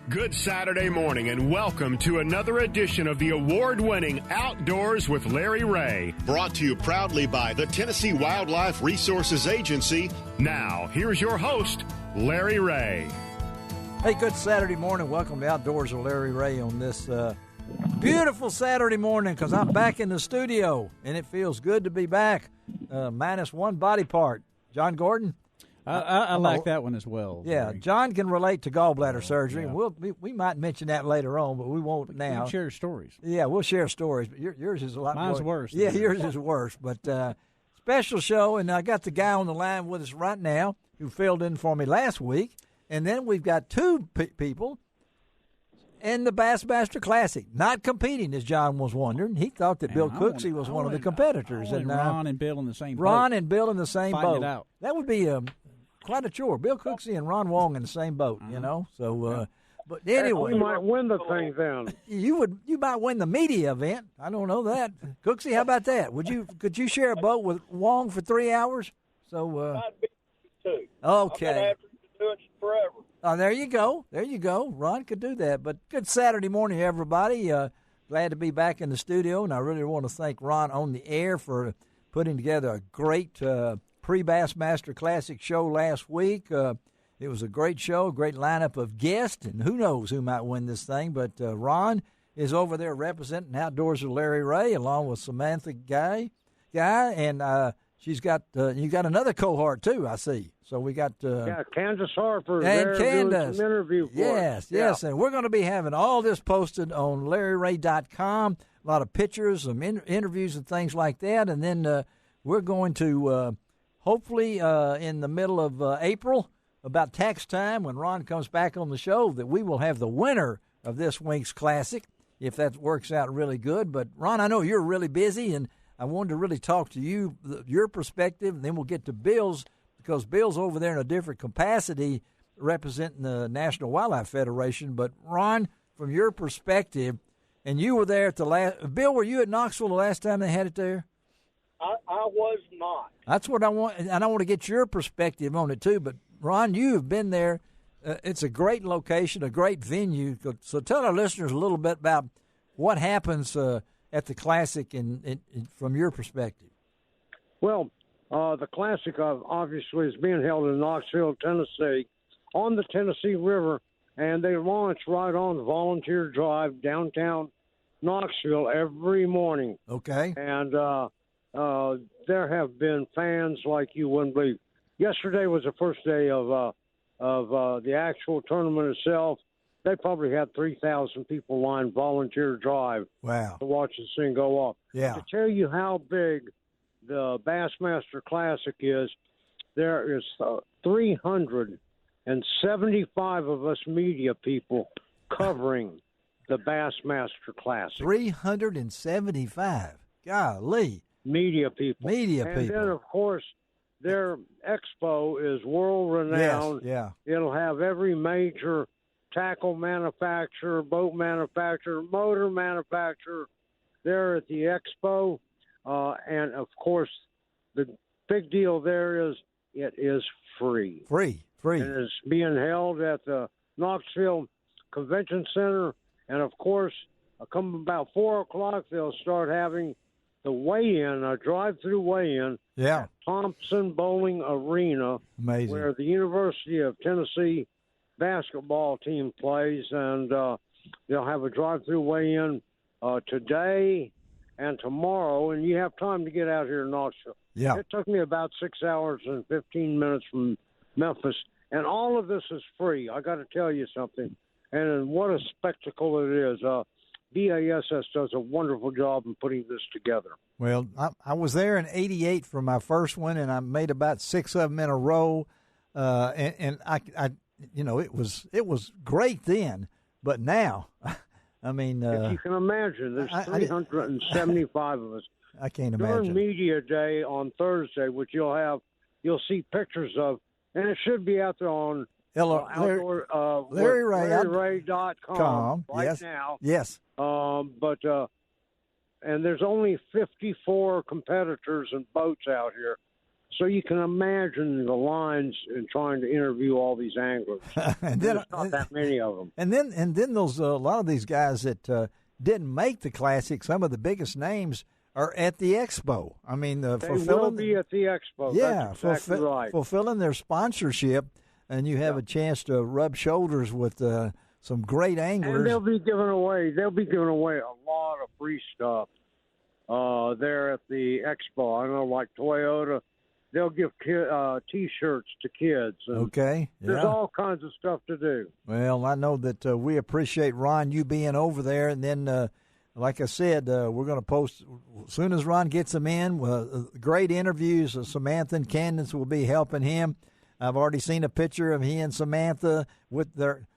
Good Saturday morning and welcome to another edition of the award-winning Outdoors with Larry Ray. Brought to you proudly by the Tennessee Wildlife Resources Agency. Now, here's your host, Larry Ray. Hey, good Saturday morning. Welcome to Outdoors with Larry Ray on this beautiful Saturday morning because I'm back in the studio, and it feels good to be back, minus one body part. John Gordon? I like that one as well. Yeah, Larry. John can relate to gallbladder surgery. Yeah. We might mention that later on, but we won't now. We'll share stories. Yeah, we'll share stories, but yours is a lot Mine's more. worse. Yeah, yours is worse. But special show, and I got the guy on the line with us right now who filled in for me last week. And then we've got two people in the Bassmaster Classic, not competing, as John was wondering. He thought that Bill Cooksey was one of the competitors. And Ron and Bill in the same boat. Ron and Bill in the same boat. Fighting it out. That would be quite a chore. Bill Cooksey and Ron Wong in the same boat, you know. So, but anyway, you might win the thing then. You might win the media event. I don't know that. Cooksey, how about that? Could you share a boat with Wong for 3 hours? So, I'd be too. Okay. I'm gonna have to do it forever. Oh, there you go. There you go. Ron could do that. But good Saturday morning, everybody. Glad to be back in the studio, and I really want to thank Ron on the air for putting together a great pre-Bassmaster Classic show last week. It was a great show, great lineup of guests, and who knows who might win this thing. But Ron is over there representing Outdoors with Larry Ray, along with Samantha Guy, and she's got you got another cohort too, I see. So we got Candace Harper and there Candace. doing some interview for us. Yes, and we're going to be having all this posted on LarryRay.com. A lot of pictures, some interviews, and things like that, and then we're going to hopefully in the middle of April, about tax time, when Ron comes back on the show, that we will have the winner of this week's Classic, if that works out really good. But Ron, I know you're really busy, and I wanted to really talk to you, your perspective, and then we'll get to Bill's, because Bill's over there in a different capacity representing the National Wildlife Federation. But, Ron, from your perspective, and you were there at the last – Bill, were you at Knoxville the last time they had it there? I was not. That's what I want, and I want to get your perspective on it too. But, Ron, you have been there. It's a great location, a great venue. So tell our listeners a little bit about what happens at the Classic from your perspective. Well, the Classic obviously is being held in Knoxville, Tennessee, on the Tennessee River, and they launch right on Volunteer Drive, downtown Knoxville, every morning. Okay. And there have been fans like you wouldn't believe. Yesterday was the first day of the actual tournament itself. They probably had 3,000 people lined Volunteer Drive to watch this thing go off. Yeah. To tell you how big the Bassmaster Classic is, there is 375 of us media people covering the Bassmaster Classic. 375. Golly. Media people. And then, of course, their expo is world-renowned. Yes, yeah. It'll have every major tackle manufacturer, boat manufacturer, motor manufacturer there at the expo. And, of course, the big deal there is it is free. Free. And it's being held at the Knoxville Convention Center. And, of course, come about 4 o'clock, they'll start having the weigh-in, a drive-through weigh-in at Thompson Bowling Arena. Amazing. Where the University of Tennessee basketball team plays. And they'll have a drive-through weigh-in today and tomorrow, and you have time to get out here in Knoxville. Yeah. It took me about 6 hours and 15 minutes from Memphis, and all of this is free. I got to tell you something, and what a spectacle it is. BASS does a wonderful job in putting this together. Well, I was there in '88 for my first one, and I made about 6 of them in a row, and I you know, it was great then, but now. I mean, if you can imagine, there's 375 of us. I can't imagine. During Media Day on Thursday, which you'll see pictures of, and it should be out there on LarryRay.com right now. Yes. And there's only 54 competitors and boats out here. So you can imagine the lines in trying to interview all these anglers. And There's not that many of them. And then those a lot of these guys that didn't make the Classic, some of the biggest names are at the Expo. I mean, They fulfilling will be at the Expo. yeah, That's exactly right. fulfilling their sponsorship, and you have a chance to rub shoulders with some great anglers. And they'll be giving away a lot of free stuff there at the Expo. I know, like Toyota, they'll give T-shirts to kids. And Okay, there's all kinds of stuff to do. Well, I know that we appreciate, Ron, you being over there. And then, like I said, we're going to post, as soon as Ron gets them in, great interviews. Samantha and Candace will be helping him. I've already seen a picture of he and Samantha with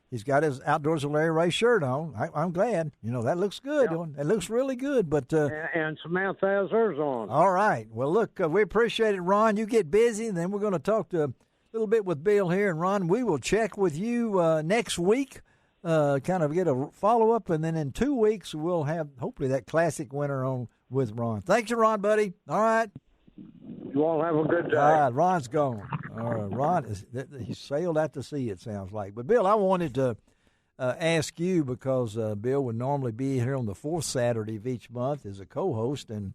he's got his Outdoors with Larry Ray shirt on. I'm glad. That looks good. Yeah. It looks really good. But and Samantha has hers on. all right. Well, look, we appreciate it, Ron. You get busy, and then we're going to talk a little bit with Bill here. And, Ron, we will check with you next week, kind of get a follow-up, and then in 2 weeks we'll have, hopefully, that Classic winner on with Ron. Thanks, Ron, buddy. All right. You all have a good day. All right, Ron's gone. Ron, he sailed out to sea, it sounds like. But, Bill, I wanted to ask you because Bill would normally be here on the fourth Saturday of each month as a co-host, and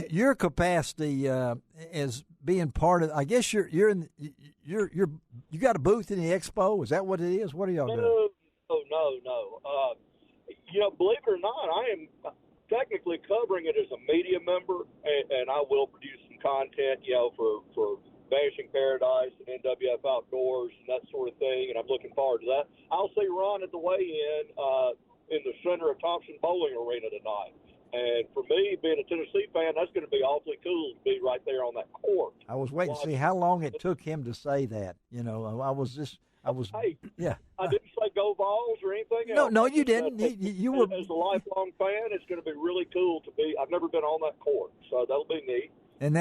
your capacity as being part of, I guess you got a booth in the Expo. Is that what it is? What are y'all doing? No. Believe it or not, I am technically covering it as a media member, and I will produce some content, for Vanishing Paradise and NWF Outdoors and that sort of thing, and I'm looking forward to that. I'll see Ron at the weigh-in in the center of Thompson Bowling Arena tonight. And for me, being a Tennessee fan, that's going to be awfully cool to be right there on that court. I was waiting to see how long it took him to say that. Hey, yeah. I didn't say go Vols or anything else. No, you didn't. You were. As a lifelong fan, it's going to be really cool to be. I've never been on that court, so that'll be neat. And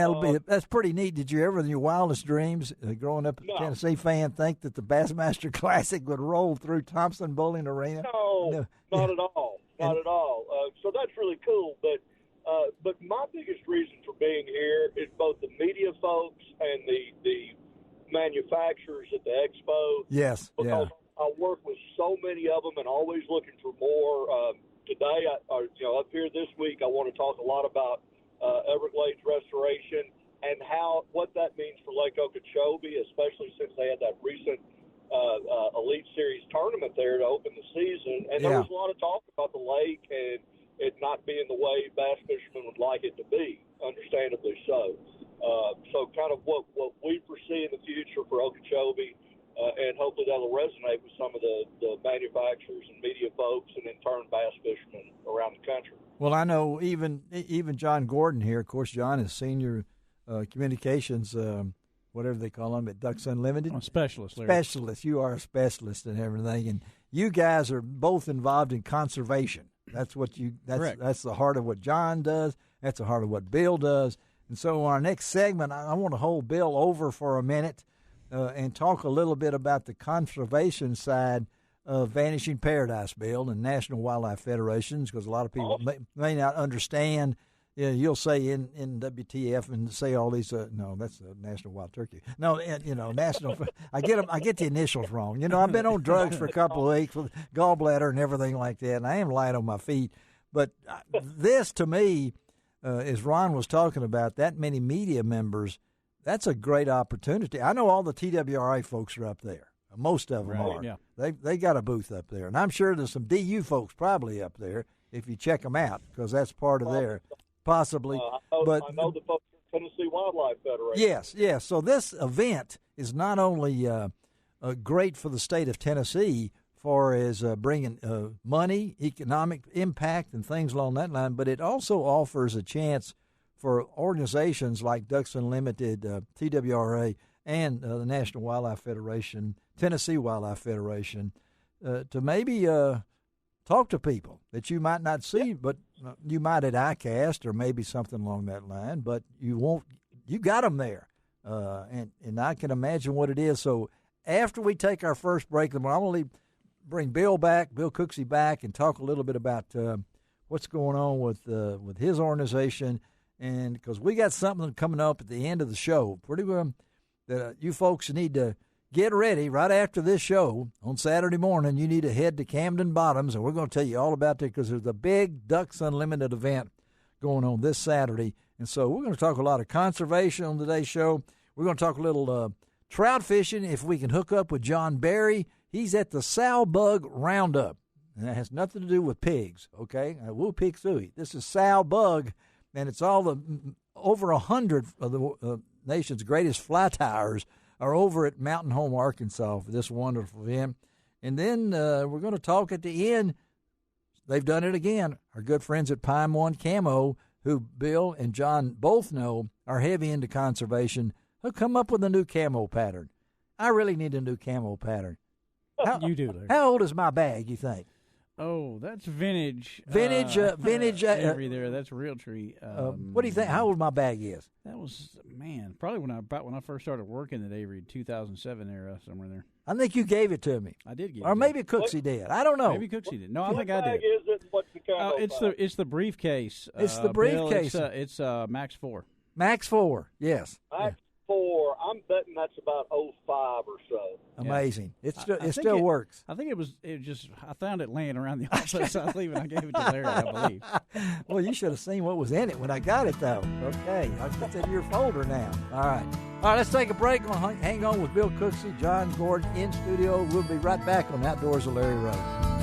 that's pretty neat. Did you ever, in your wildest dreams, growing up a Tennessee fan, think that the Bassmaster Classic would roll through Thompson Bowling Arena? No, not at all. Not at all. So that's really cool. But my biggest reason for being here is both the media folks and the manufacturers at the Expo. Yes. Because I work with so many of them and always looking for more. Today, up here this week, I want to talk a lot about Everglades restoration and what that means for Lake Okeechobee, especially since they had that recent Elite Series tournament there to open the season. And there was a lot of talk about the lake and it not being the way bass fishermen would like it to be, understandably so. So kind of what we foresee in the future for Okeechobee, and hopefully that'll resonate with some of the manufacturers and media folks and in turn bass fishermen around the country. Well, I know even John Gordon here. Of course, John is senior communications, whatever they call him at Ducks Unlimited. Specialist, Larry. Specialist. You are a specialist and everything, and you guys are both involved in conservation. That's what that's the heart of what John does. That's the heart of what Bill does. And so, our next segment, I want to hold Bill over for a minute and talk a little bit about the conservation side of Vanishing Paradise, Bill, and National Wildlife Federations, because a lot of people may not understand. You'll say in WTF and say all these. No, that's the National Wild Turkey. No, National. I get the initials wrong. I've been on drugs for a couple of weeks with gallbladder and everything like that, and I am light on my feet. But this, to me, as Ron was talking about, that many media members, that's a great opportunity. I know all the TWRA folks are up there. Most of them are. Yeah. They got a booth up there, and I'm sure there's some DU folks probably up there if you check them out, because that's part of their possibly. I know the folks at Tennessee Wildlife Federation. Yes. So this event is not only great for the state of Tennessee, far as bringing money, economic impact, and things along that line, but it also offers a chance for organizations like Ducks Unlimited, TWRA, and the National Wildlife Federation, Tennessee Wildlife Federation, to maybe talk to people that you might not see, but you might at ICAST or maybe something along that line, but you got them there. And I can imagine what it is. So after we take our first break, I'm going to bring Bill Cooksey back, and talk a little bit about what's going on with his organization and because we got something coming up at the end of the show, pretty well, that you folks need to get ready right after this show on Saturday morning. You need to head to Camden Bottoms, and we're going to tell you all about that because there's a big Ducks Unlimited event going on this Saturday. And so we're going to talk a lot of conservation on today's show. We're going to talk a little trout fishing if we can hook up with John Berry. He's at the Sow Bug Roundup, and that has nothing to do with pigs, okay? We'll pig suey. This is Sow Bug, and it's all the over 100 of the nation's greatest fly tyers are over at Mountain Home, Arkansas for this wonderful event. And then we're going to talk at the end. They've done it again. Our good friends at Pine One Camo, who Bill and John both know are heavy into conservation, who come up with a new camo pattern. I really need a new camo pattern. You do, Larry. How old is my bag, you think? Oh, that's vintage. Vintage. Avery there. That's Realtree. What do you think? How old my bag is? That was, man, probably when I first started working at Avery, 2007 era, somewhere there. I think you gave it to me. I did give it. Or maybe Cooksey did. I don't know. Maybe Cooksey did. No, I think I did. What bag is it? What's the camo bag? It's the briefcase. It's the briefcase. Bill, it's Max 4. Max 4, yes. Max 4. I'm betting that's about 05 or so. Amazing. Yeah. It still works. I think I found it laying around the office. I believe, and I gave it to Larry, I believe. Well, you should have seen what was in it when I got it, though. Okay, I'll put that in your folder now. All right, let's take a break. We'll hang on with Bill Cooksey, John Gordon in studio. We'll be right back on Outdoors with Larry Ray.